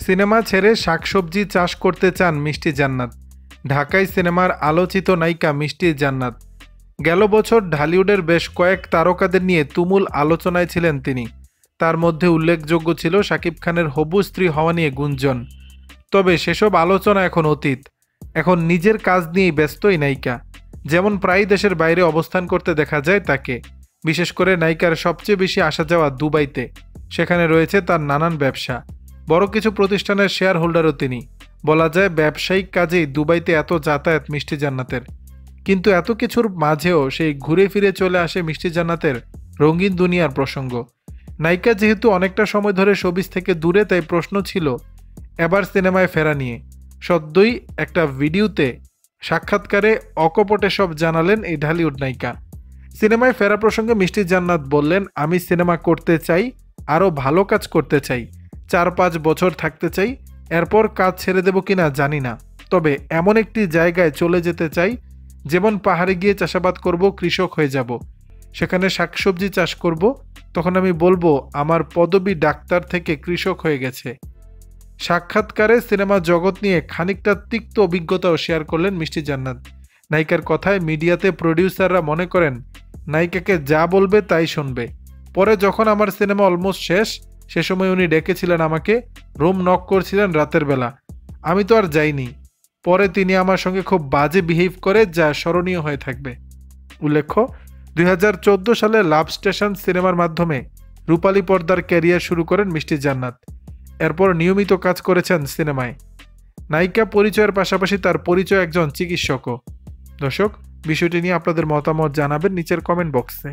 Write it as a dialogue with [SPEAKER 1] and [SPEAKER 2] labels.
[SPEAKER 1] Cinema ছেড়ে শাকসবজি চাষ করতে চান মিষ্টি জান্নাত। ঢাকায় সিনেমার আলোচিত নায়িকা মিষ্টি জান্নাত। গেল বছর ঢালিউডের বেশ কয়েক তারকাদের নিয়ে তুমুল আলোচনায় ছিলেন তিনি। তার মধ্যে উল্লেখযোগ্য ছিল শাকিব খানের হবু স্ত্রী হওয়া নিয়ে গুঞ্জন। তবে সেসব আলোচনা এখন অতীত। এখন নিজের কাজ নিয়েই ব্যস্ত এই নায়িকা। যেমন প্রায় দেশের বাইরে অবস্থান করতে দেখা যায় তাকে। বিশেষ করে নায়িকার সবচেয়ে বেশি আসা যাওয়া দুবাইতে। সেখানে রয়েছে তার নানান ব্যবসা। বড় কিছু প্রতিষ্ঠানের শেয়ার হোল্ডারও তিনি। বলা যায় ব্যবসায়িক কাজেই দুবাইতে এত যাতায়াত মিষ্টি জান্নাতের। কিন্তু এত কিছুর মাঝেও সেই ঘুরে ফিরে চলে আসে মিষ্টি জান্নাতের রঙিন দুনিয়ার প্রসঙ্গ। নায়িকা যেহেতু অনেকটা সময় ধরে শোবিজ থেকে দূরে, তাই প্রশ্ন ছিল এবার সিনেমায় ফেরা নিয়ে। সদ্যই একটা ভিডিওতে সাক্ষাৎকারে অকপটে সব জানালেন এই ঢালিউড নায়িকা। সিনেমায় ফেরা প্রসঙ্গে মিষ্টি জান্নাত বললেন, আমি সিনেমা করতে চাই, আরও ভালো কাজ করতে চাই, 4-5 বছর থাকতে চাই, এরপর কাজ ছেড়ে দেব কিনা জানি না। তবে এমন একটি জায়গায় চলে যেতে চাই, যেমন পাহাড়ে গিয়ে চাষাবাদ করব, কৃষক হয়ে যাব, সেখানে শাকসবজি চাষ করব, তখন আমি বলবো আমার পদবি ডাক্তার থেকে কৃষক হয়ে গেছে। সাক্ষাৎকারে সিনেমা জগৎ নিয়ে খানিকটা তিক্ত অভিজ্ঞতাও শেয়ার করলেন মিষ্টি জান্নাত। নায়িকার কথায় মিডিয়াতে প্রডিউসাররা মনে করেন নায়িকাকে যা বলবে তাই শুনবে। পরে যখন আমার সিনেমা অলমোস্ট শেষ, সে সময় উনি ডেকেছিলেন আমাকে, রুম নক করছিলেন রাতের বেলা। আমি তো আর যাইনি। পরে তিনি আমার সঙ্গে খুব বাজে বিহেভ করে, যা স্মরণীয় হয়ে থাকবে। উল্লেখ্য, 2014 সালে লাভ স্টেশন সিনেমার মাধ্যমে রূপালী পর্দার ক্যারিয়ার শুরু করেন মিষ্টি জান্নাত। এরপর নিয়মিত কাজ করেছেন সিনেমায়। নায়িকা পরিচয়ের পাশাপাশি তার পরিচয় একজন চিকিৎসকও। দর্শক, বিষয়টি নিয়ে আপনাদের মতামত জানাবেন নিচের কমেন্ট বক্সে।